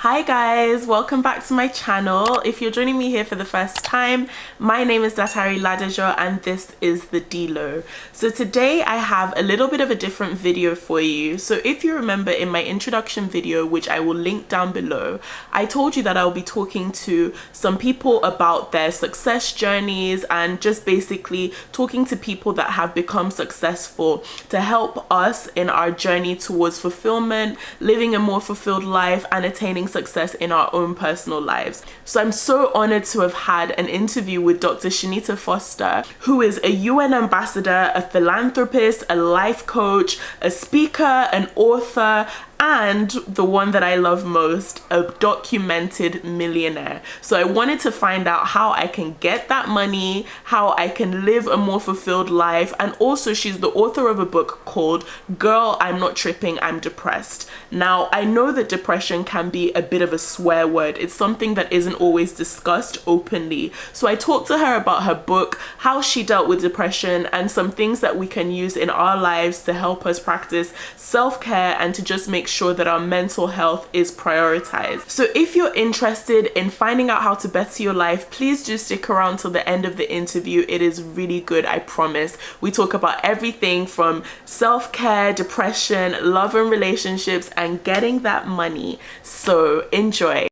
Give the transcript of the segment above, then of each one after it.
Hi guys, welcome back to my channel. If you're joining me here for the first time, my name is Datari Ladejo and this is the D-Lo. So today I have a little bit of a different video for you. So if you remember in my introduction video, which I will link down below, I told you that I'll be talking to some people about their success journeys and just basically talking to people that have become successful to help us in our journey towards fulfillment, living a more fulfilled life and attaining success in our own personal lives. So I'm so honored to have had an interview with Dr. Chanita Foster, who is a UN ambassador, a philanthropist, a life coach, a speaker, an author, and the one that I love most, a documented millionaire. So I wanted to find out how I can get that money, how I can live a more fulfilled life, and also she's the author of a book called Girl, I'm Not Tripping, I'm Depressed. Now, I know that depression can be a bit of a swear word. It's something that isn't always discussed openly. So I talked to her about her book, how she dealt with depression, and some things that we can use in our lives to help us practice self-care and to just make sure that our mental health is prioritized. So if you're interested in finding out how to better your life, please do stick around till the end of the interview. It is really good, I promise. We talk about everything from self-care, depression, love and relationships, and getting that money. So enjoy.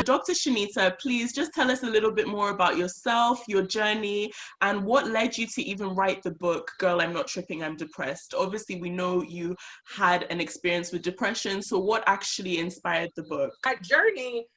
Dr. Chanita, please just tell us a little bit more about yourself, your journey, and what led you to even write the book, Girl, I'm Not Tripping, I'm Depressed. Obviously, we know you had an experience with depression, so what actually inspired the book? My journey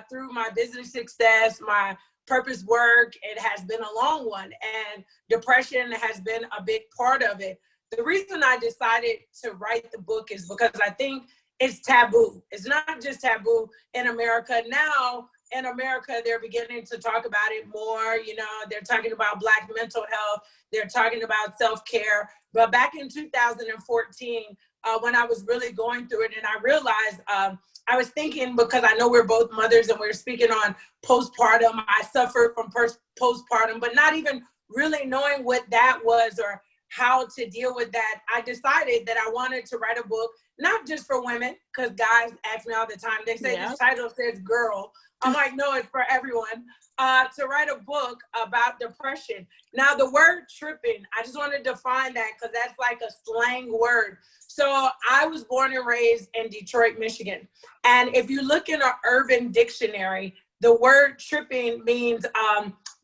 through my business success, my purpose work, it has been a long one, and depression has been a big part of it. The reason I decided to write the book is because I think it's taboo. It's not just taboo in America. Now, in America, they're beginning to talk about it more. You know, they're talking about Black mental health. They're talking about self-care. But back in 2014, when I was really going through it, and I realized I was thinking, because I know we're both mothers and we're speaking on postpartum. I suffered from postpartum, but not even really knowing what that was or how to deal with that. I decided that I wanted to write a book, not just for women, because guys ask me all the time. They say this title says girl. I'm like, no, it's for everyone. To write a book about depression. Now, the word tripping, I just want to define that because that's like a slang word. So I was born and raised in Detroit, Michigan. And if you look in an urban dictionary, the word tripping means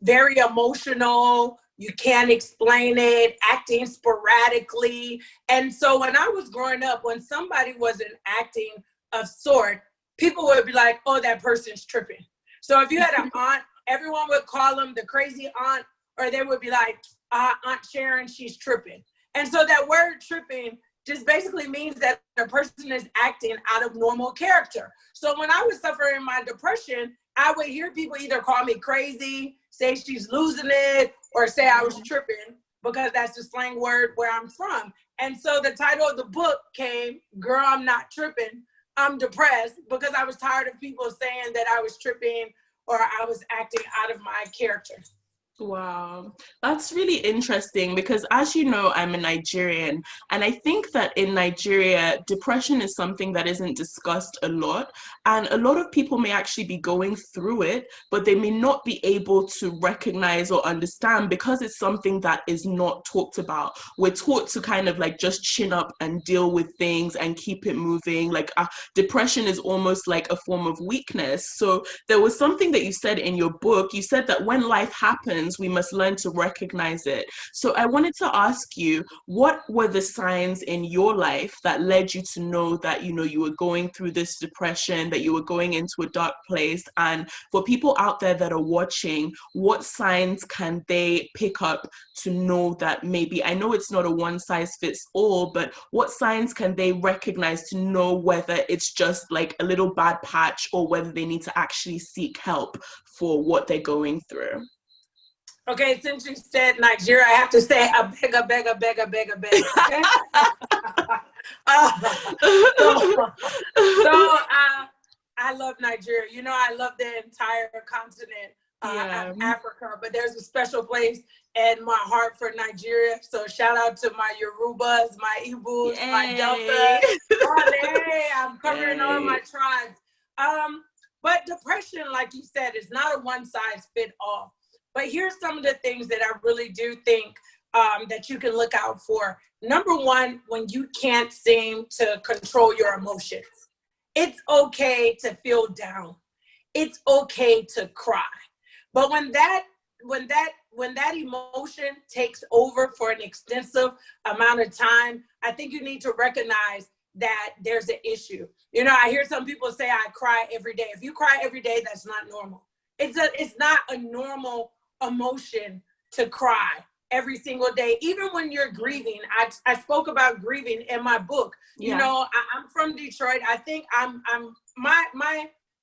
very emotional. You can't explain it, acting sporadically. And so when I was growing up, when somebody wasn't acting of sort, people would be like, oh, that person's tripping. So if you had an aunt, everyone would call them the crazy aunt, or they would be like, Aunt Sharon, she's tripping. And so that word tripping just basically means that the person is acting out of normal character. So when I was suffering my depression, I would hear people either call me crazy, say she's losing it, or say I was tripping, because that's the slang word where I'm from. And so the title of the book came, Girl, I'm Not Tripping, I'm Depressed, because I was tired of people saying that I was tripping or I was acting out of my character. Wow, that's really interesting because, as you know, I'm a Nigerian, and I think that in Nigeria, depression is something that isn't discussed a lot, and a lot of people may actually be going through it, but they may not be able to recognize or understand because it's something that is not talked about. We're taught to kind of like just chin up and deal with things and keep it moving. Like depression is almost like a form of weakness. So there was something that you said in your book. You said that when life happens, we must learn to recognize it. So I wanted to ask you, what were the signs in your life that led you to know that, you know, you were going through this depression, that you were going into a dark place? And for people out there that are watching, what signs can they pick up to know that maybe, I know it's not a one size fits all, but what signs can they recognize to know whether it's just like a little bad patch or whether they need to actually seek help for what they're going through? Okay, since you said Nigeria, I have to say a beg. Okay? So I love Nigeria. You know, I love the entire continent. Yeah. Africa, but there's a special place in my heart for Nigeria. So shout out to my Yorubas, my Igbos, my Yay. Deltas. Oh, hey, I'm covering all my Yay. tribes. But depression, like you said, is not a one size fit all. But here's some of the things that I really do think that you can look out for. Number one, when you can't seem to control your emotions, it's okay to feel down. It's okay to cry. But when that emotion takes over for an extensive amount of time, I think you need to recognize that there's an issue. You know, I hear some people say I cry every day. If you cry every day, that's not normal. It's not a normal emotion to cry every single day, even when you're grieving. I spoke about grieving in my book. Yeah. You know, I'm from Detroit. I think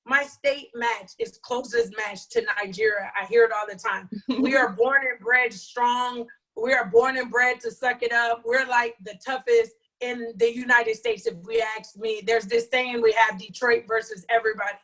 my state match is closest match to Nigeria. I hear it all the time. We are born and bred strong. We are born and bred to suck it up. We're like the toughest in the United States, if we ask me. There's this saying we have, Detroit versus everybody.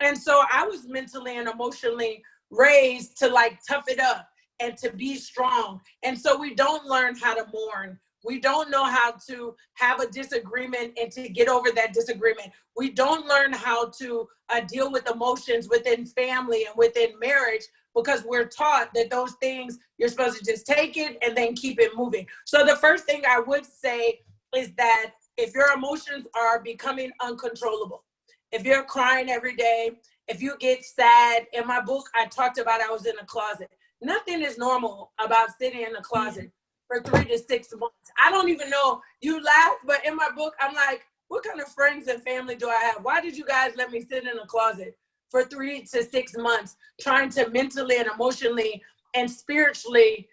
And so I was mentally and emotionally raised to like tough it up and to be strong. And so we don't learn how to mourn. We don't know how to have a disagreement and to get over that disagreement. We don't learn how to deal with emotions within family and within marriage, because we're taught that those things, you're supposed to just take it and then keep it moving. So the first thing I would say is that if your emotions are becoming uncontrollable, if you're crying every day, if you get sad, in my book, I talked about I was in a closet. Nothing is normal about sitting in a closet for 3 to 6 months. I don't even know, you laugh, but in my book, I'm like, what kind of friends and family do I have? Why did you guys let me sit in a closet for 3 to 6 months trying to mentally and emotionally and spiritually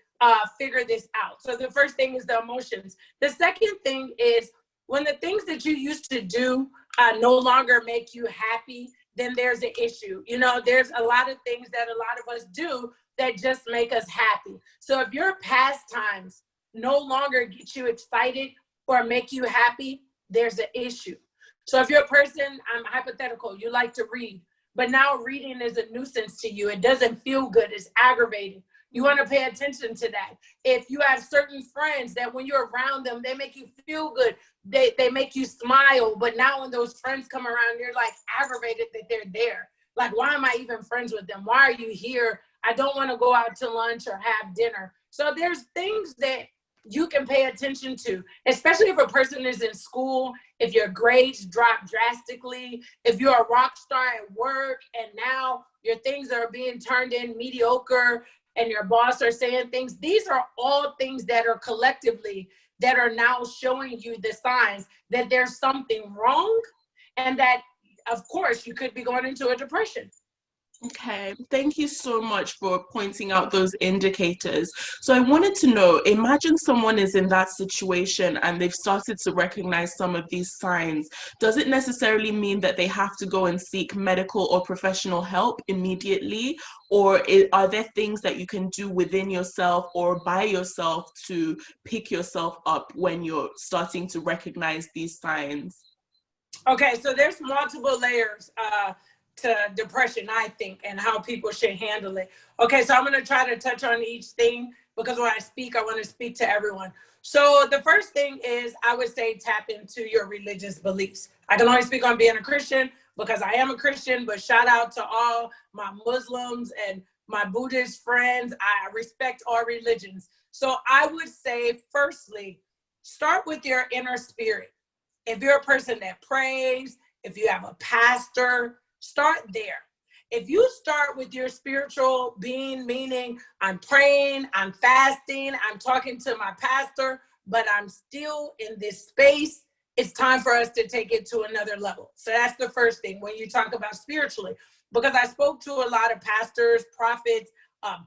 figure this out? So the first thing is the emotions. The second thing is when the things that you used to do no longer make you happy, then there's an issue. You know, there's a lot of things that a lot of us do that just make us happy. So if your pastimes no longer get you excited or make you happy, there's an issue. So if you're a person, I'm hypothetical, you like to read, but now reading is a nuisance to you. It doesn't feel good. It's aggravating. You want to pay attention to that. If you have certain friends that when you're around them, they make you feel good. They make you smile. But now when those friends come around, you're like aggravated that they're there. Like, why am I even friends with them? Why are you here? I don't want to go out to lunch or have dinner. So there's things that you can pay attention to, especially if a person is in school, if your grades drop drastically, if you're a rock star at work and now your things are being turned in mediocre and your boss are saying things. These are all things that are collectively that are now showing you the signs that there's something wrong and that, of course, you could be going into a depression. Okay, thank you so much for pointing out those indicators. So I wanted to know, imagine someone is in that situation and they've started to recognize some of these signs. Does it necessarily mean that they have to go and seek medical or professional help immediately? Or are there things that you can do within yourself or by yourself to pick yourself up when you're starting to recognize these signs? Okay, so there's multiple layers to depression, I think, and how people should handle it. Okay, so I'm going to try to touch on each thing because when I speak, I want to speak to everyone. So the first thing is, I would say tap into your religious beliefs. I can only speak on being a Christian because I am a Christian, but shout out to all my Muslims and my Buddhist friends. I respect all religions. So I would say, firstly, start with your inner spirit. If you're a person that prays, if you have a pastor, start there. If you start with your spiritual being, meaning I'm praying, I'm fasting, I'm talking to my pastor, but I'm still in this space, it's time for us to take it to another level. So that's the first thing when you talk about spiritually, because I spoke to a lot of pastors, prophets,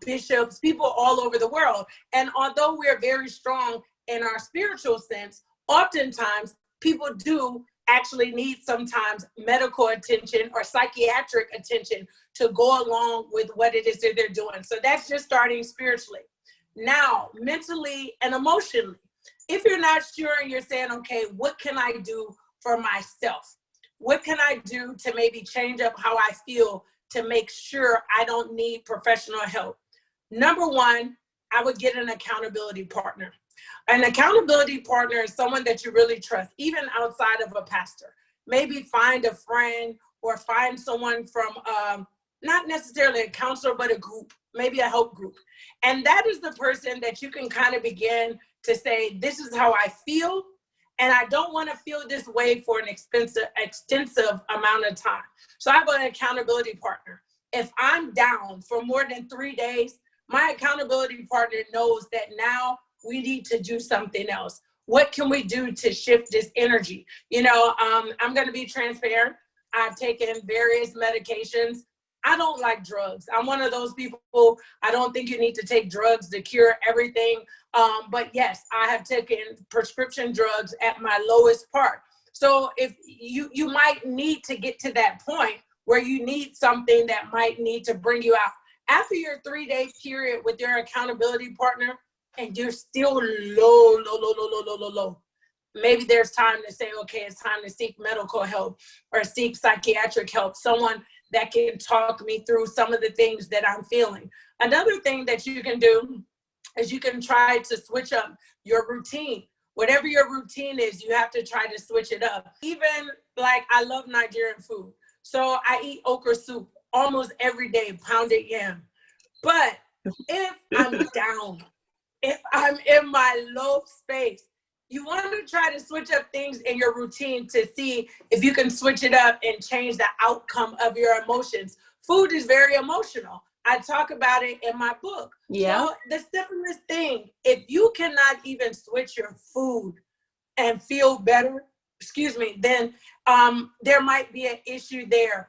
bishops, people all over the world. And although we're very strong in our spiritual sense, oftentimes people do actually need sometimes medical attention or psychiatric attention to go along with what it is that they're doing. So that's just starting spiritually. Now, mentally and emotionally, if you're not sure and you're saying, okay, what can I do for myself? What can I do to maybe change up how I feel to make sure I don't need professional help. Number one, I would get an accountability partner. An accountability partner is someone that you really trust, even outside of a pastor. Maybe find a friend or find someone from not necessarily a counselor, but a group, maybe a help group. And that is the person that you can kind of begin to say, this is how I feel, and I don't want to feel this way for an extensive amount of time. So I have an accountability partner. If I'm down for more than 3 days, my accountability partner knows that now we need to do something else. What can we do to shift this energy? You know, I'm going to be transparent. I've taken various medications. I don't like drugs. I'm one of those people, I don't think you need to take drugs to cure everything. But yes, I have taken prescription drugs at my lowest part. So if you might need to get to that point where you need something that might need to bring you out. After your 3-day period with your accountability partner, and you're still low, maybe there's time to say, okay, it's time to seek medical help or seek psychiatric help, someone that can talk me through some of the things that I'm feeling. Another thing that you can do is you can try to switch up your routine. Whatever your routine is, you have to try to switch it up. Even like I love Nigerian food. So I eat okra soup almost every day, pounded yam. But if I'm down, if I'm in my low space, you want to try to switch up things in your routine to see if you can switch it up and change the outcome of your emotions. Food is very emotional. I talk about it in my book. Yeah. So the simplest thing, if you cannot even switch your food and feel better, then there might be an issue there.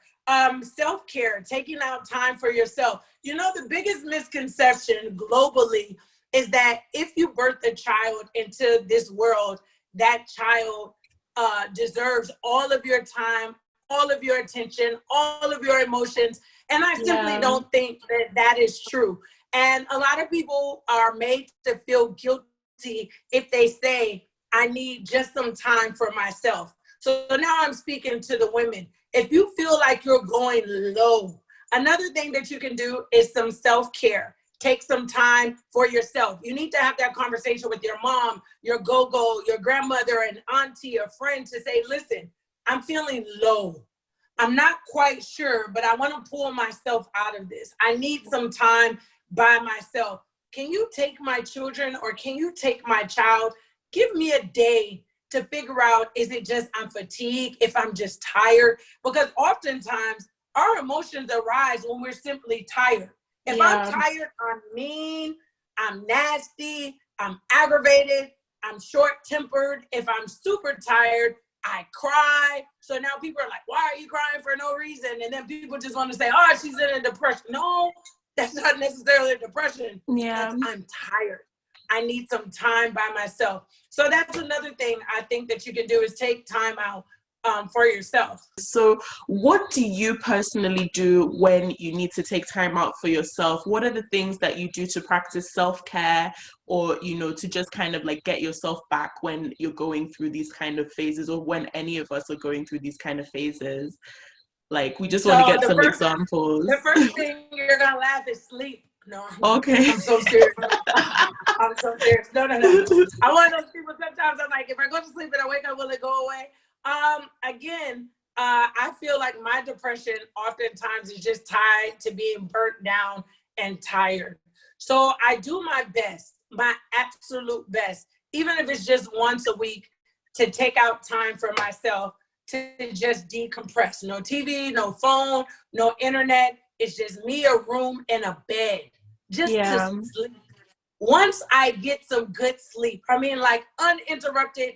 Self-care, taking out time for yourself. You know, the biggest misconception globally is that if you birth a child into this world, that child deserves all of your time, all of your attention, all of your emotions. And I simply don't think that that is true. And a lot of people are made to feel guilty if they say, I need just some time for myself. So now I'm speaking to the women. If you feel like you're going low, another thing that you can do is some self-care. Take some time for yourself. You need to have that conversation with your mom, your go-go, your grandmother, an auntie, a friend to say, listen, I'm feeling low. I'm not quite sure, but I want to pull myself out of this. I need some time by myself. Can you take my children or can you take my child? Give me a day to figure out, is it just I'm fatigued, if I'm just tired? Because oftentimes our emotions arise when we're simply tired. If I'm tired, I'm mean, I'm nasty, I'm aggravated, I'm short-tempered. If I'm super tired, I cry. So now people are like, why are you crying for no reason? And then people just want to say, oh, she's in a depression. No, that's not necessarily a depression. Yeah. I'm tired. I need some time by myself. So that's another thing I think that you can do is take time out for yourself. So what do you personally do when you need to take time out for yourself? What are the things that you do to practice self-care or, you know, to just kind of like get yourself back when you're going through these kind of phases or when any of us are going through these kind of phases? Like, we just want to get some examples. The first thing you're going to laugh is sleep. No, okay. I'm so serious. I'm so serious. No. I want those people sometimes I'm like, if I go to sleep and I wake up, will it go away? I feel like my depression oftentimes is just tied to being burnt down and tired. So I do my best, my absolute best, even if it's just once a week, to take out time for myself to just decompress. No TV, no phone, no internet. It's just me, a room, and a bed. Just to sleep. Once I get some good sleep, I mean like uninterrupted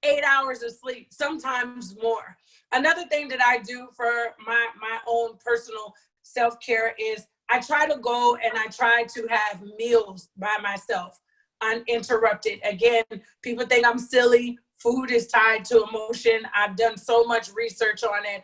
8 hours of sleep, sometimes more. Another thing that I do for my own personal self-care is I try to go and I try to have meals by myself, uninterrupted. Again, people think I'm silly. Food is tied to emotion. I've done so much research on it.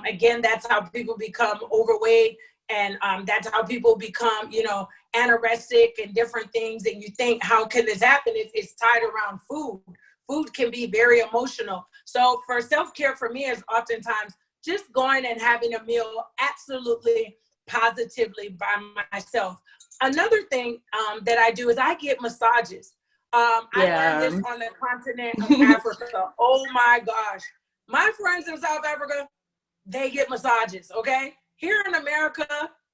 Again, that's how people become overweight. And that's how people become, you know, anorexic and different things. And you think, how can this happen? It's tied around food. Food can be very emotional. So for self-care for me is oftentimes just going and having a meal absolutely positively by myself. Another thing that I do is I get massages. I learned this on the continent of Africa. Oh my gosh. My friends in South Africa, they get massages, okay? Here in America,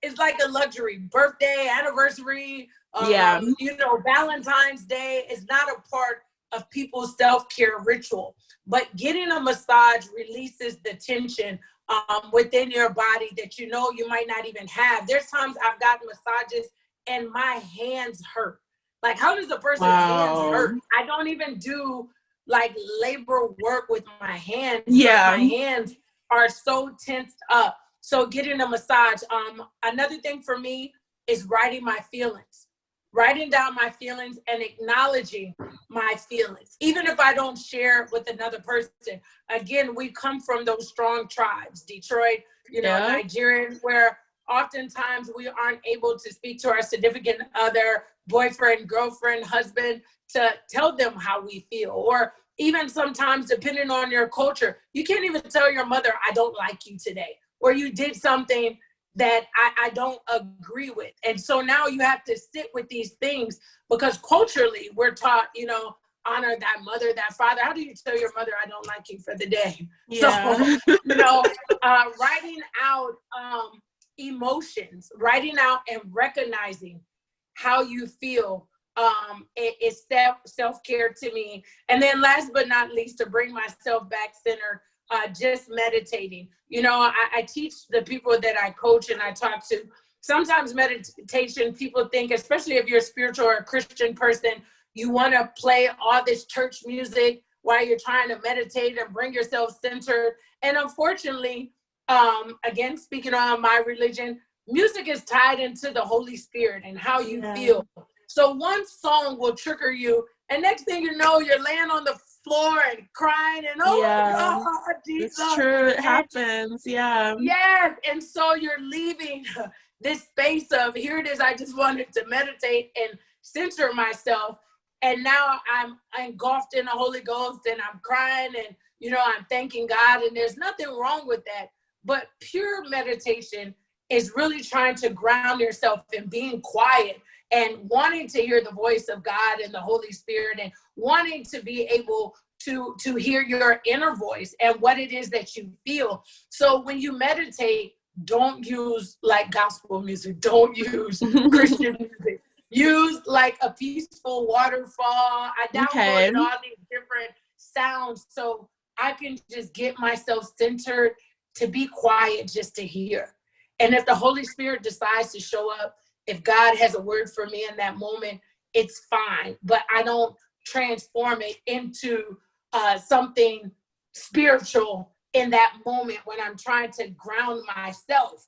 it's like a luxury. Birthday, anniversary, Valentine's Day is not a part of people's self-care ritual. But getting a massage releases the tension within your body that you might not even have. There's times I've gotten massages and my hands hurt. Like, how does a person's hands hurt? I don't even do like labor work with my hands. Yeah. My hands are so tensed up. So getting a massage. Another thing for me is writing my feelings. Writing down my feelings and acknowledging my feelings, even if I don't share with another person. Again, we come from those strong tribes, Detroit, Nigerians, where oftentimes we aren't able to speak to our significant other, boyfriend, girlfriend, husband, to tell them how we feel. Or even sometimes, depending on your culture, you can't even tell your mother, I don't like you today, or you did something that I don't agree with. And so now you have to sit with these things, because culturally we're taught, honor that mother, that father. How do you tell your mother, I don't like you for the day? Yeah. So, writing out emotions, writing out and recognizing how you feel is self-care to me. And then last but not least, to bring myself back centered, just meditating. I teach the people that I coach and I talk to. Sometimes meditation, people think, especially if you're a spiritual or a Christian person, you want to play all this church music while you're trying to meditate and bring yourself centered. And unfortunately, again, speaking on my religion, music is tied into the Holy Spirit and how you feel. So one song will trigger you, and next thing you know, you're laying on the floor and crying and God, Jesus. It's true. It happens. Yeah. Yes. And so you're leaving this space of, here it is, I just wanted to meditate and center myself. And now I'm engulfed in the Holy Ghost and I'm crying and, I'm thanking God, and there's nothing wrong with that. But pure meditation is really trying to ground yourself in being quiet and wanting to hear the voice of God and the Holy Spirit, and wanting to be able to hear your inner voice and what it is that you feel. So when you meditate, don't use like gospel music, don't use Christian music. Use like a peaceful waterfall. I downloaded all these different sounds so I can just get myself centered, to be quiet, just to hear. And if the Holy Spirit decides to show up, if God has a word for me in that moment, it's fine. But I don't transform it into something spiritual in that moment when I'm trying to ground myself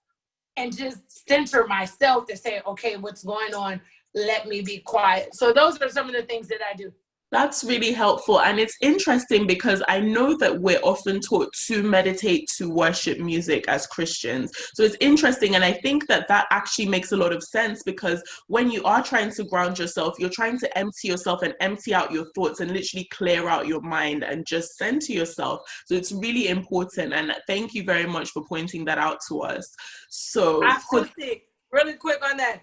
and just center myself to say, okay, what's going on? Let me be quiet. So those are some of the things that I do. That's really helpful. And it's interesting because I know that we're often taught to meditate to worship music as Christians. So it's interesting. And I think that actually makes a lot of sense, because when you are trying to ground yourself, you're trying to empty yourself and empty out your thoughts and literally clear out your mind and just center yourself. So it's really important. And thank you very much for pointing that out to us. So really quick on that.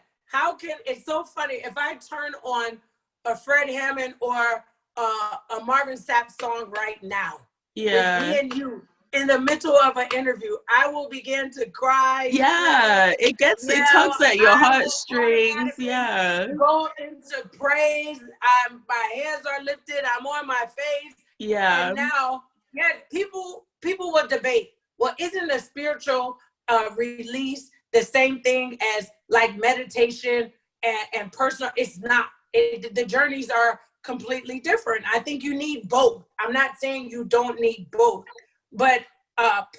It's so funny, if I turn on a Fred Hammond or a Marvin Sapp song right now, with me and you in the middle of an interview, I will begin to cry. It tugs at your heartstrings. Go into praise. My hands are lifted. I'm on my face. And now, people will debate, well, isn't a spiritual release the same thing as like meditation and personal? It's not. The journeys are completely different. I think you need both. I'm not saying you don't need both, but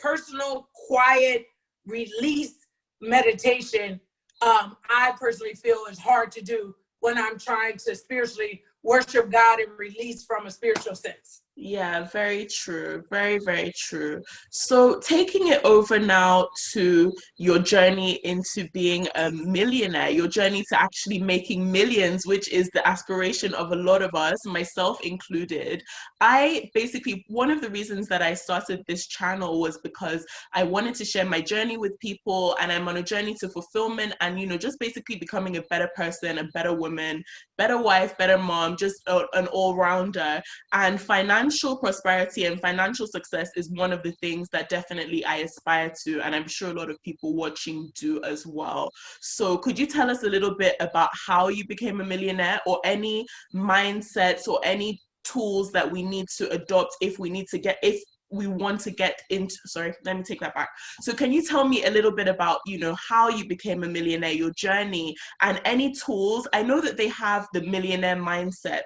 personal, quiet, release meditation, I personally feel is hard to do when I'm trying to spiritually worship God and release from a spiritual sense. Yeah, very true. Very, very true. So, taking it over now to your journey into being a millionaire, your journey to actually making millions, which is the aspiration of a lot of us, myself included. I basically, one of the reasons that I started this channel was because I wanted to share my journey with people, and I'm on a journey to fulfillment and, just basically becoming a better person, a better woman, better wife, better mom, just an all rounder. And financial prosperity and financial success is one of the things that definitely I aspire to. And I'm sure a lot of people watching do as well. So could you tell us a little bit about how you became a millionaire, or any mindsets or any tools that we need to adopt if we want to get into, sorry, let me take that back. So can you tell me a little bit about, how you became a millionaire, your journey, and any tools? I know that they have the millionaire mindset.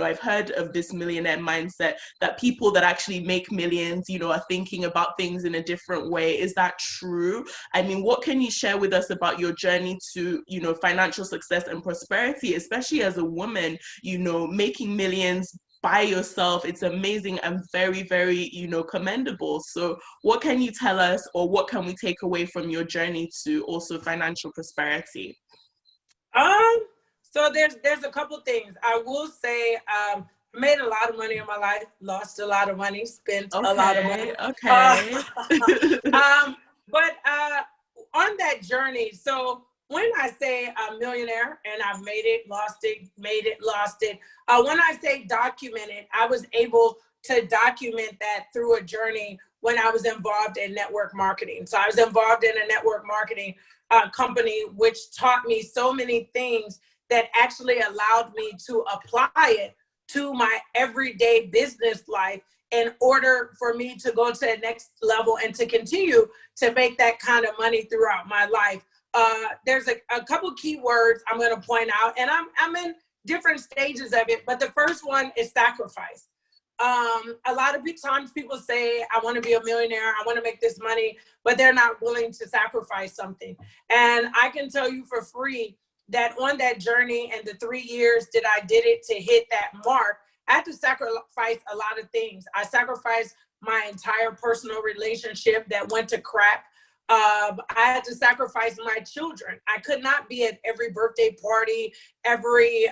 I've heard of this millionaire mindset, that people that actually make millions, are thinking about things in a different way. Is that true? I mean, what can you share with us about your journey to, financial success and prosperity, especially as a woman, making millions by yourself? It's amazing and very, very, commendable. So what can you tell us, or what can we take away from your journey to also financial prosperity? Um, so there's a couple things. I will say, made a lot of money in my life, lost a lot of money, spent a lot of money. Okay, Uh, okay. but on that journey, so when I say a millionaire and I've made it, lost it. When I say documented, I was able to document that through a journey when I was involved in network marketing. So I was involved in a network marketing company, which taught me so many things that actually allowed me to apply it to my everyday business life in order for me to go to the next level and to continue to make that kind of money throughout my life. There's a couple key words I'm going to point out, and I'm in different stages of it, but the first one is sacrifice. A lot of times people say, I want to be a millionaire, I want to make this money, but they're not willing to sacrifice something. And I can tell you for free that on that journey and the 3 years that I did it to hit that mark, I had to sacrifice a lot of things. I sacrificed my entire personal relationship that went to crap. I had to sacrifice my children. I could not be at every birthday party, every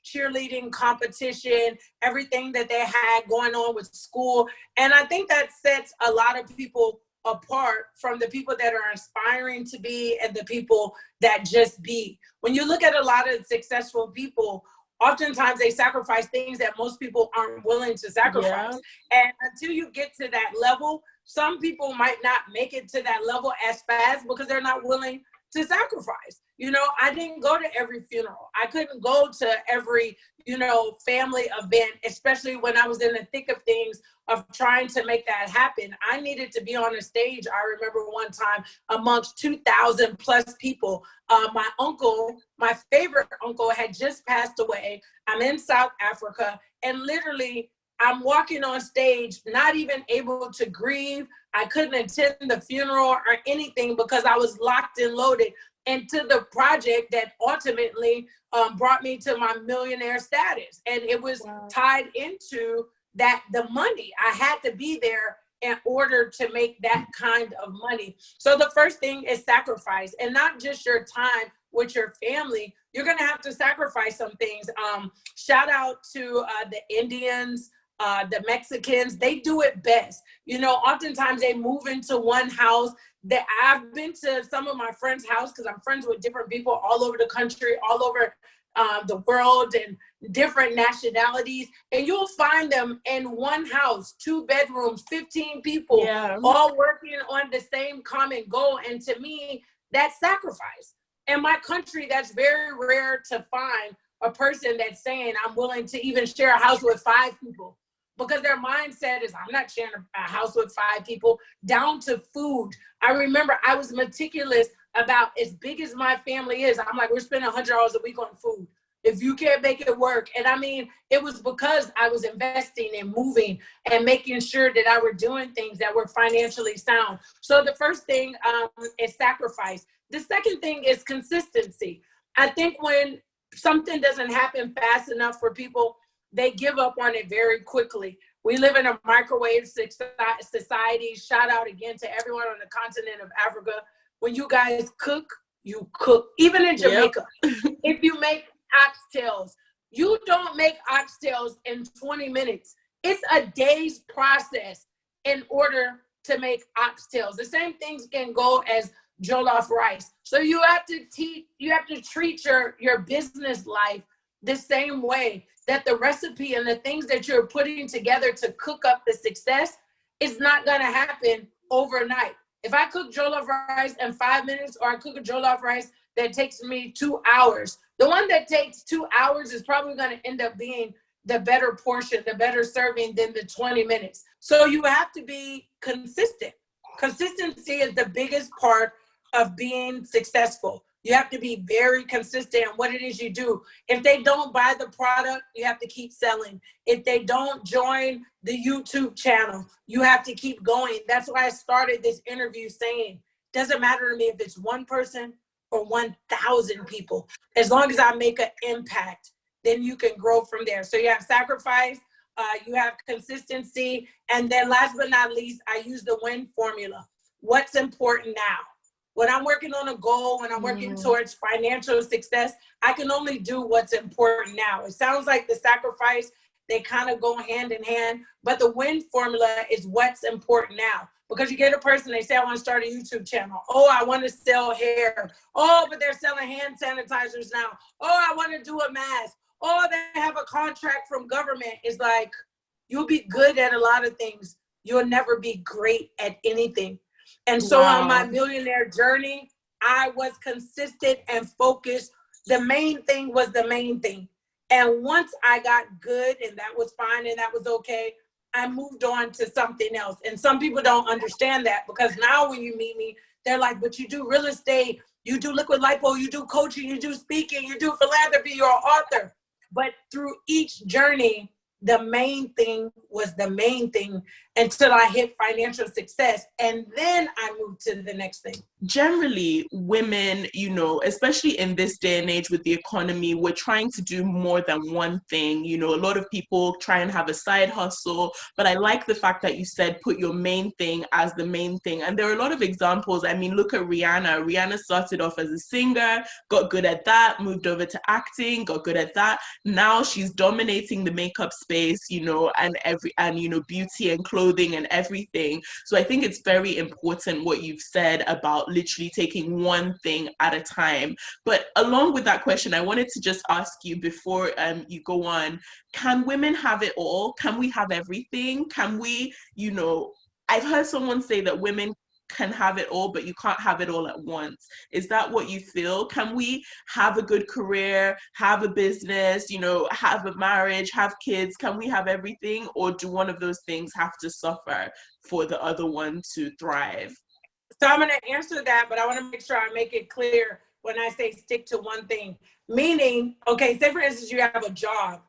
cheerleading competition, everything that they had going on with school. And I think that sets a lot of people apart from the people that are inspiring to be and the people that just be. When you look at a lot of successful people, oftentimes they sacrifice things that most people aren't willing to sacrifice. Yeah. And until you get to that level, some people might not make it to that level as fast because they're not willing to sacrifice. I didn't go to every funeral. I couldn't go to every, family event, especially when I was in the thick of things of trying to make that happen. I needed to be on a stage. I remember one time amongst 2,000 plus people, my uncle, my favorite uncle, had just passed away. I'm in South Africa, and literally I'm walking on stage, not even able to grieve. I couldn't attend the funeral or anything because I was locked and loaded into the project that ultimately brought me to my millionaire status. And it was tied into that, the money. I had to be there in order to make that kind of money. So the first thing is sacrifice, and not just your time with your family. You're going to have to sacrifice some things. Shout out to the Indians, the Mexicans. They do it best. Oftentimes they move into one house. That I've been to some of my friends' house because I'm friends with different people all over the country, all over the world, and different nationalities. And you'll find them in one house, 2 bedrooms, 15 people, all working on the same common goal. And to me, that's sacrifice. In my country, that's very rare to find a person that's saying, I'm willing to even share a house with 5 people. Because their mindset is, I'm not sharing a house with 5 people, down to food. I remember I was meticulous about, as big as my family is, I'm like, we're spending $100 a week on food. If you can't make it work. And I mean, it was because I was investing and moving and making sure that I were doing things that were financially sound. So the first thing is sacrifice. The second thing is consistency. I think when something doesn't happen fast enough for people, they give up on it very quickly. We live in a microwave society. Shout out again to everyone on the continent of Africa. When you guys cook, you cook. Even in Jamaica, if you make oxtails, you don't make oxtails in 20 minutes. It's a day's process in order to make oxtails. The same things can go as jollof rice. So you have to treat your business life the same way, that the recipe and the things that you're putting together to cook up the success is not going to happen overnight. If I cook jollof rice in 5 minutes, or I cook a jollof rice that takes me 2 hours, the one that takes 2 hours is probably going to end up being the better portion, the better serving than the 20 minutes. So you have to be consistent. Consistency is the biggest part of being successful. You have to be very consistent in what it is you do. If they don't buy the product, you have to keep selling. If they don't join the YouTube channel, you have to keep going. That's why I started this interview saying, doesn't matter to me if it's one person or 1,000 people. As long as I make an impact, then you can grow from there. So you have sacrifice, you have consistency, and then last but not least, I use the WIN formula. What's important now? When I'm working on a goal, when I'm working towards financial success, I can only do what's important now. It sounds like the sacrifice, they kind of go hand in hand, but the WIN formula is what's important now. Because you get a person, they say, I want to start a YouTube channel. Oh, I want to sell hair. Oh, but they're selling hand sanitizers now. Oh, I want to do a mask. Oh, they have a contract from government. It's like, you'll be good at a lot of things. You'll never be great at anything. And so on my millionaire journey, I was consistent and focused. The main thing was the main thing. And once I got good and that was fine and that was okay, I moved on to something else. And some people don't understand that, because now when you meet me, they're like, but you do real estate, you do liquid lipo, you do coaching, you do speaking, you do philanthropy, you're an author. But through each journey, the main thing was the main thing until I hit financial success. And then I moved to the next thing. Generally, women, you know, especially in this day and age with the economy, we're trying to do more than one thing. You know, a lot of people try and have a side hustle, but I like the fact that you said put your main thing as the main thing. And there are a lot of examples. I mean, look at Rihanna. Rihanna started off as a singer, got good at that, moved over to acting, got good at that. Now she's dominating the makeup space, you know, and you know, beauty and clothing and everything. So I think it's very important what you've said about literally taking one thing at a time. But along with that question, I wanted to just ask you before you go on, can women have it all? Can we have everything? Can we, you know, I've heard someone say that women can have it all, but you can't have it all at once. Is that what you feel? Can we have a good career, have a business, you know, have a marriage, have kids? Can we have everything? Or do one of those things have to suffer for the other one to thrive? So I'm going to answer that, but I want to make sure I make it clear when I say stick to one thing. Meaning, okay, say for instance, you have a job,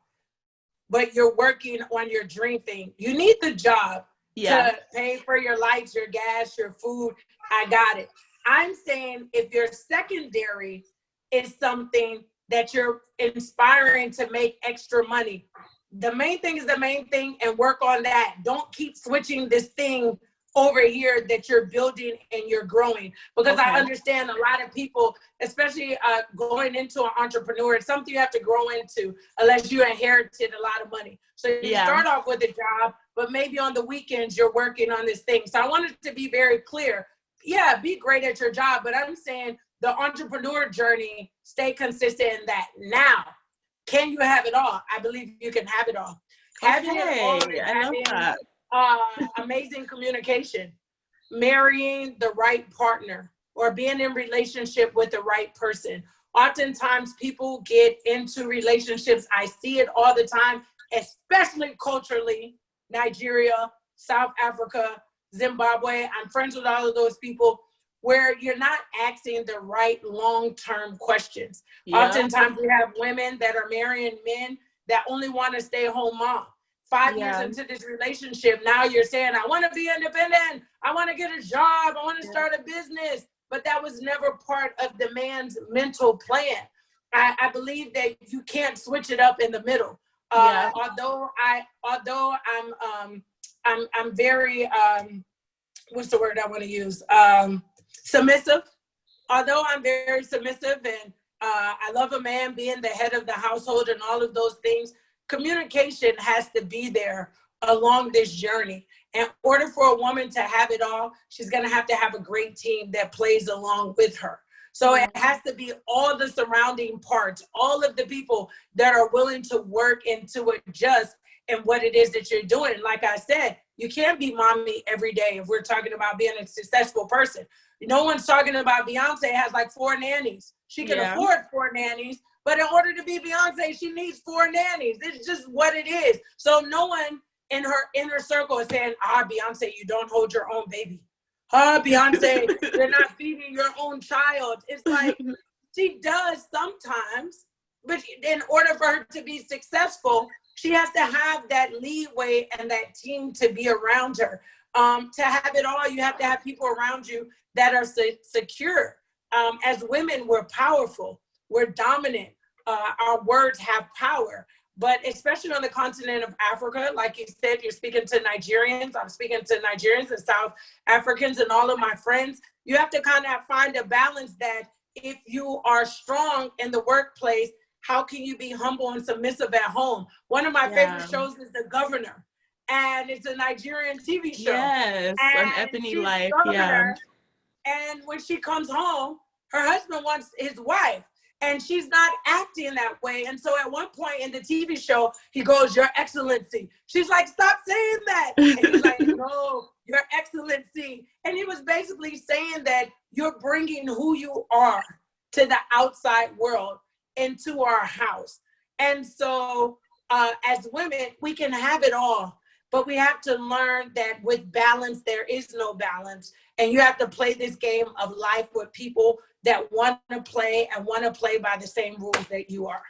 but you're working on your dream thing. You need the job to pay for your lights, your gas, your food. I got it. I'm saying if your secondary is something that you're inspiring to make extra money, the main thing is the main thing, and work on that. Don't keep switching this thing over here that you're building and you're growing. Because I understand a lot of people, especially going into an entrepreneur, it's something you have to grow into unless you inherited a lot of money. So you start off with a job, but maybe on the weekends you're working on this thing. So I wanted to be very clear. Yeah, be great at your job, but I'm saying the entrepreneur journey, stay consistent in that. Now, can you have it all? I believe you can have it all. Having it all, I love that. Amazing communication, marrying the right partner, or being in relationship with the right person. Oftentimes people get into relationships. I see it all the time, especially culturally, Nigeria, South Africa, Zimbabwe. I'm friends with all of those people, where you're not asking the right long-term questions. Oftentimes we have women that are marrying men that only want to stay home mom. 5 years into this relationship, now you're saying, I want to be independent. I want to get a job. I want to start a business. But that was never part of the man's mental plan. I believe that you can't switch it up in the middle. Yeah. Although I'm very what's the word I want to use? Submissive. Although I'm very submissive and I love a man being the head of the household and all of those things, communication has to be there along this journey. In order for a woman to have it all, she's going to have a great team that plays along with her. So it has to be all the surrounding parts, all of the people that are willing to work and to adjust in what it is that you're doing. Like I said, you can't be mommy every day if we're talking about being a successful person. No one's talking about Beyonce has like 4 nannies. She can afford 4 nannies, but in order to be Beyonce, she needs 4 nannies. It's just what it is. So no one in her inner circle is saying, Beyonce, you don't hold your own baby. Beyonce, you're not feeding your own child. It's like she does sometimes, but in order for her to be successful, she has to have that leeway and that team to be around her. To have it all, you have to have people around you that are secure. As women, we're powerful, we're dominant. Our words have power. But especially on the continent of Africa, like you said, you're speaking to Nigerians. I'm speaking to Nigerians and South Africans and all of my friends. You have to kind of find a balance that if you are strong in the workplace, how can you be humble and submissive at home? One of my favorite shows is The Governor, and it's a Nigerian TV show. Yes, and an Ebony Life, yeah. And when she comes home, her husband wants his wife. And she's not acting that way. And so at one point in the TV show, he goes, "Your Excellency." She's like, "Stop saying that." And he's like, "No, Your Excellency." And he was basically saying that you're bringing who you are to the outside world into our house. And so as women, we can have it all, but we have to learn that with balance, there is no balance. And you have to play this game of life with people that want to play and want to play by the same rules that you are.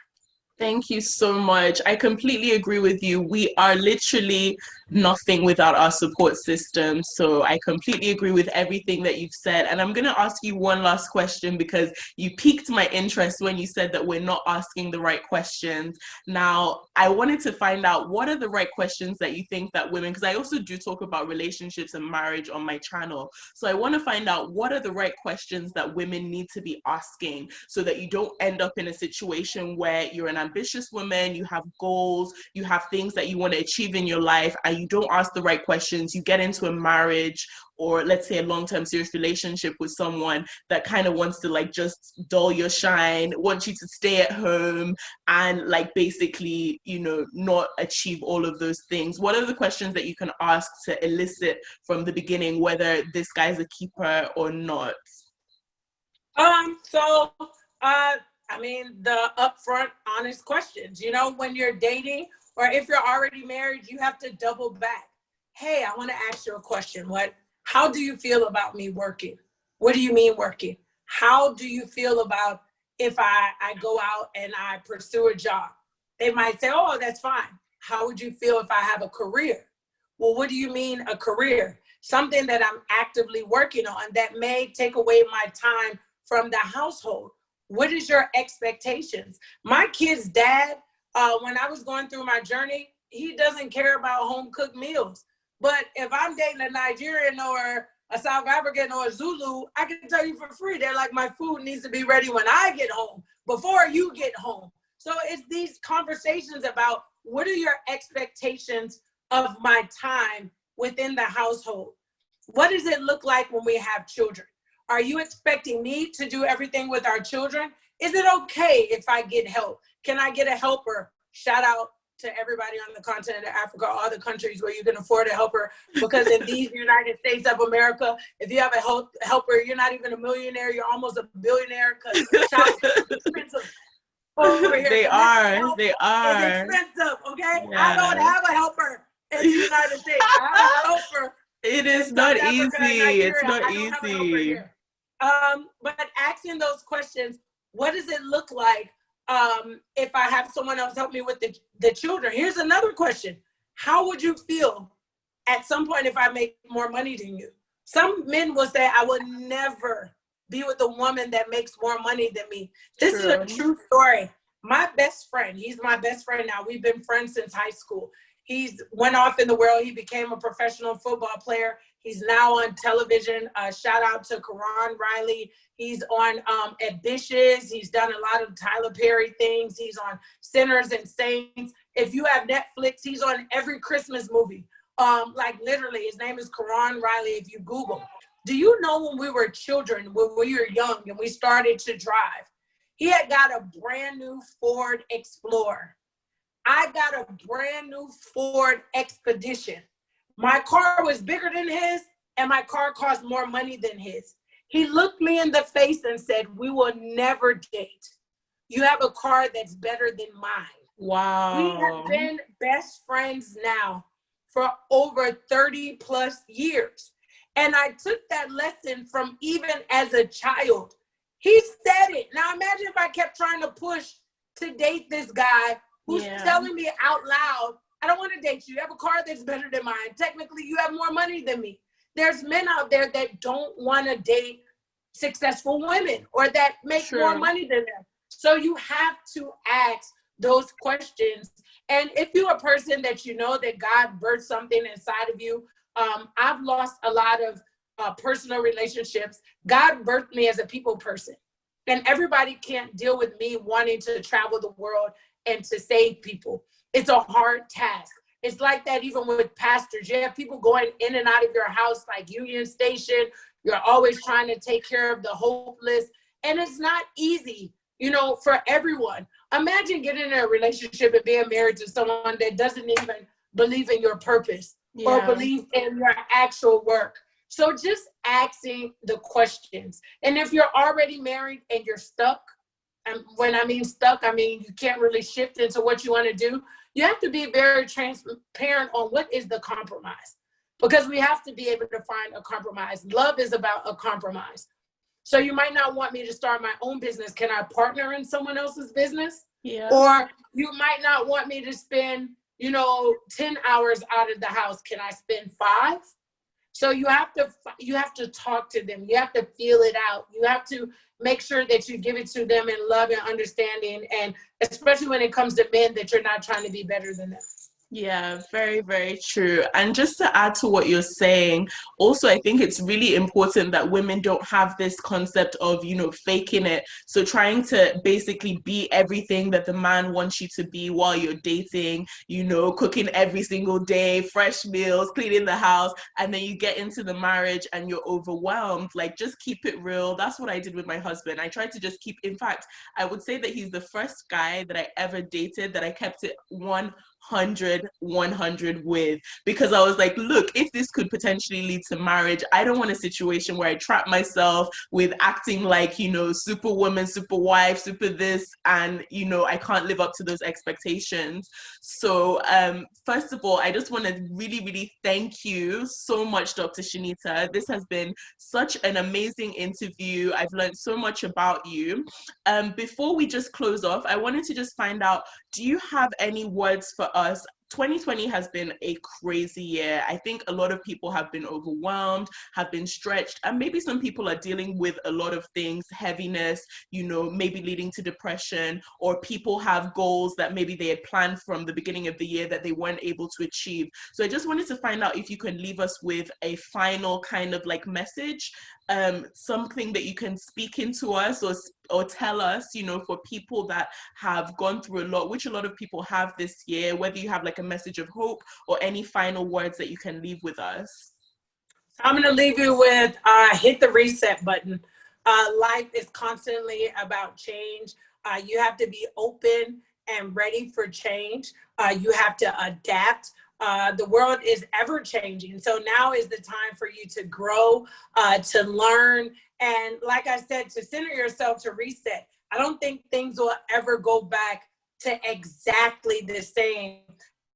Thank you so much. I completely agree with you. We are literally nothing without our support system. So I completely agree with everything that you've said. And I'm going to ask you one last question because you piqued my interest when you said that we're not asking the right questions. Now, I wanted to find out what are the right questions that you think that women, because I also do talk about relationships and marriage on my channel. So I want to find out what are the right questions that women need to be asking so that you don't end up in a situation where you're an ambitious woman, you have goals, you have things that you want to achieve in your life, and you don't ask the right questions. You get into a marriage or let's say a long-term serious relationship with someone that kind of wants to like just dull your shine, wants you to stay at home and like basically, you know, not achieve all of those things. What are the questions that you can ask to elicit from the beginning whether this guy's a keeper or not? I mean, the upfront, honest questions. You know, when you're dating or if you're already married, you have to double back. Hey, I want to ask you a question. How do you feel about me working? What do you mean working? How do you feel about if I go out and I pursue a job? They might say, "Oh, that's fine." How would you feel if I have a career? Well, what do you mean a career? Something that I'm actively working on that may take away my time from the household. What is your expectations? My kid's dad, when I was going through my journey, he doesn't care about home cooked meals. But if I'm dating a Nigerian or a South African or a Zulu, I can tell you for free, they're like, my food needs to be ready when I get home, before you get home. So it's these conversations about what are your expectations of my time within the household? What does it look like when we have children? Are you expecting me to do everything with our children? Is it okay if I get help? Can I get a helper? Shout out to everybody on the continent of Africa, all the countries where you can afford a helper, because in these United States of America, if you have a helper, you're not even a millionaire, you're almost a billionaire, because child is expensive over here. They are. It's expensive, okay? Yeah. I don't have a helper in the United States. I have a helper. It is not easy. It's not easy. But asking those questions, what does it look like if I have someone else help me with the children? Here's another question. How would you feel at some point if I make more money than you? Some men will say, I would never be with a woman that makes more money than me. This is a true story. My best friend, he's my best friend now. We've been friends since high school. He's went off in the world. He became a professional football player. He's now on television. Shout out to Karan Riley. He's on Ambitious. He's done a lot of Tyler Perry things. He's on Sinners and Saints. If you have Netflix, he's on every Christmas movie. Like literally, his name is Karan Riley if you Google. Do you know when we were children, when we were young and we started to drive, he had got a brand new Ford Explorer. I got a brand new Ford Expedition. My car was bigger than his, and my car cost more money than his. He looked me in the face and said, "We will never date. You have a car that's better than mine." Wow. We have been best friends now for over 30 plus years. And I took that lesson from even as a child. He said it. Now imagine if I kept trying to push to date this guy who's telling me out loud, "I don't want to date you. You have a car that's better than mine. Technically, you have more money than me." There's men out there that don't want to date successful women or that make more money than them. So you have to ask those questions. And if you're a person that you know that God birthed something inside of you, I've lost a lot of personal relationships. God birthed me as a people person. And everybody can't deal with me wanting to travel the world and to save people. It's a hard task. It's like that even with pastors. You have people going in and out of your house like Union Station. You're always trying to take care of the hopeless. And it's not easy, you know, for everyone. Imagine getting in a relationship and being married to someone that doesn't even believe in your purpose or believe in your actual work. So just asking the questions. And if you're already married and you're stuck, and when I mean stuck, I mean you can't really shift into what you want to do, you have to be very transparent on what is the compromise. Because we have to be able to find a compromise. Love is about a compromise. So you might not want me to start my own business. Can I partner in someone else's business? Yeah. Or you might not want me to spend, 10 hours out of the house. Can I spend 5? So you have to talk to them. You have to feel it out. You have to make sure that you give it to them in love and understanding. And especially when it comes to men, that you're not trying to be better than them. Yeah, very, very true. And just to add to what you're saying, also, I think it's really important that women don't have this concept of, faking it. So trying to basically be everything that the man wants you to be while you're dating, cooking every single day, fresh meals, cleaning the house, and then you get into the marriage and you're overwhelmed. Like, just keep it real. That's what I did with my husband. I tried to just in fact, I would say that he's the first guy that I ever dated that I kept it 100 with, because I was like, look, if this could potentially lead to marriage, I don't want a situation where I trap myself with acting like, superwoman, super wife, super this, and I can't live up to those expectations. So first of all, I just want to really, really thank you so much, Dr. Chanita. This has been such an amazing interview. I've learned so much about you. Before we just close off, I wanted to just find out, do you have any words for us? 2020 has been a crazy year. I think a lot of people have been overwhelmed, have been stretched, and maybe some people are dealing with a lot of things, heaviness, maybe leading to depression, or people have goals that maybe they had planned from the beginning of the year that they weren't able to achieve. So I just wanted to find out if you can leave us with a final kind of like message, something that you can speak into us or tell us, for people that have gone through a lot, which a lot of people have this year, whether you have like a message of hope or any final words that you can leave with us. I'm going to leave you with hit the reset button. Life is constantly about change. You have to be open and ready for change. You have to adapt. The world is ever changing. So now is the time for you to grow, to learn. And like I said, to center yourself, to reset. I don't think things will ever go back to exactly the same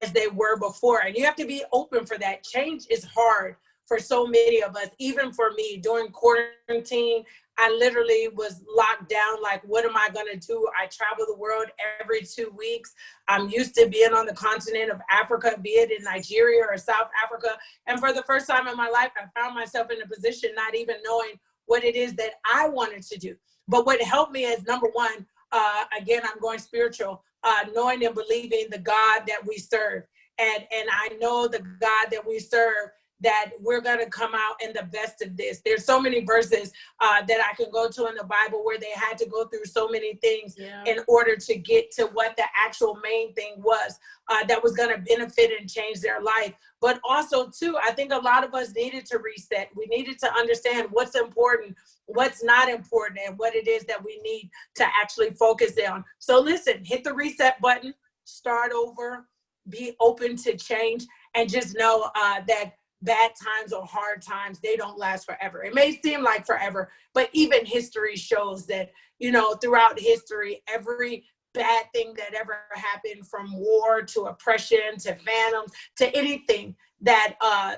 as they were before. And you have to be open for that. Change is hard for so many of us, even for me. During quarantine, I literally was locked down. Like, what am I going to do? I travel the world every 2 weeks. I'm used to being on the continent of Africa, be it in Nigeria or South Africa. And for the first time in my life, I found myself in a position not even knowing what it is that I wanted to do. But what helped me is, number one, again, I'm going spiritual, knowing and believing the God that we serve. And I know the God that we serve, that we're going to come out in the best of this. There's so many verses that I can go to in the Bible where they had to go through so many things in order to get to what the actual main thing was that was going to benefit and change their life. But also, too, I think a lot of us needed to reset. We needed to understand what's important, what's not important, and what it is that we need to actually focus on. So listen, hit the reset button, start over, be open to change, and just know that bad times or hard times, they don't last forever. It may seem like forever, but even history shows that, throughout history, every bad thing that ever happened, from war to oppression to phantoms to anything, that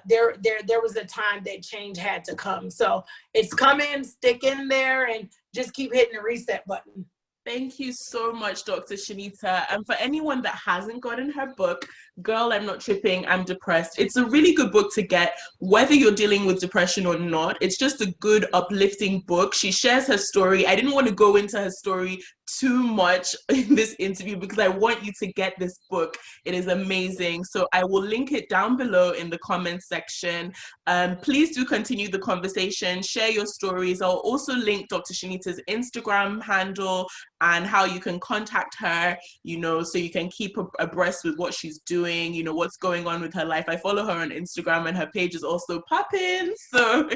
there was a time that change had to come. So it's coming, stick in there, and just keep hitting the reset button. Thank you so much, Dr. Chanita. And for anyone that hasn't gotten her book, Girl, I'm Not Tripping, I'm Depressed, it's a really good book to get, whether you're dealing with depression or not. It's just a good, uplifting book. She shares her story. I didn't want to go into her story too much in this interview because I want you to get this book. It is amazing. So I will link it down below in the comments section. Please do continue the conversation, share your stories. I'll also link Dr. Chanita's Instagram handle and how you can contact her, so you can keep abreast with what she's doing, what's going on with her life. I follow her on Instagram and her page is also popping. So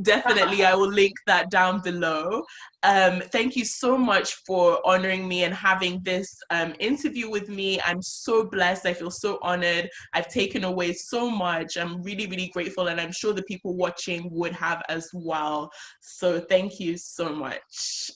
definitely I will link that down below. Thank you so much for honoring me and having this interview with me. I'm so blessed. I feel so honored. I've taken away so much. I'm really, really grateful, and I'm sure the people watching would have as well. So thank you so much.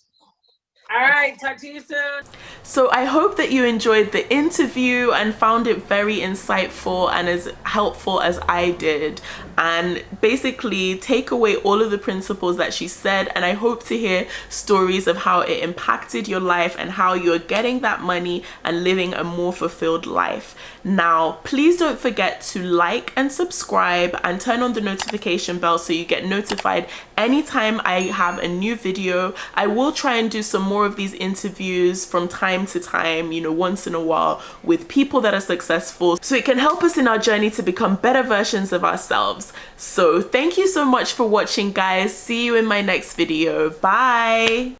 All right, talk to you soon. So I hope that you enjoyed the interview and found it very insightful and as helpful as I did. And basically take away all of the principles that she said, and I hope to hear stories of how it impacted your life and how you're getting that money and living a more fulfilled life. Now, please don't forget to like and subscribe and turn on the notification bell so you get notified anytime I have a new video. I will try and do some more of these interviews from time to time, once in a while, with people that are successful, so it can help us in our journey to become better versions of ourselves. So thank you so much for watching, guys. See you in my next video. Bye.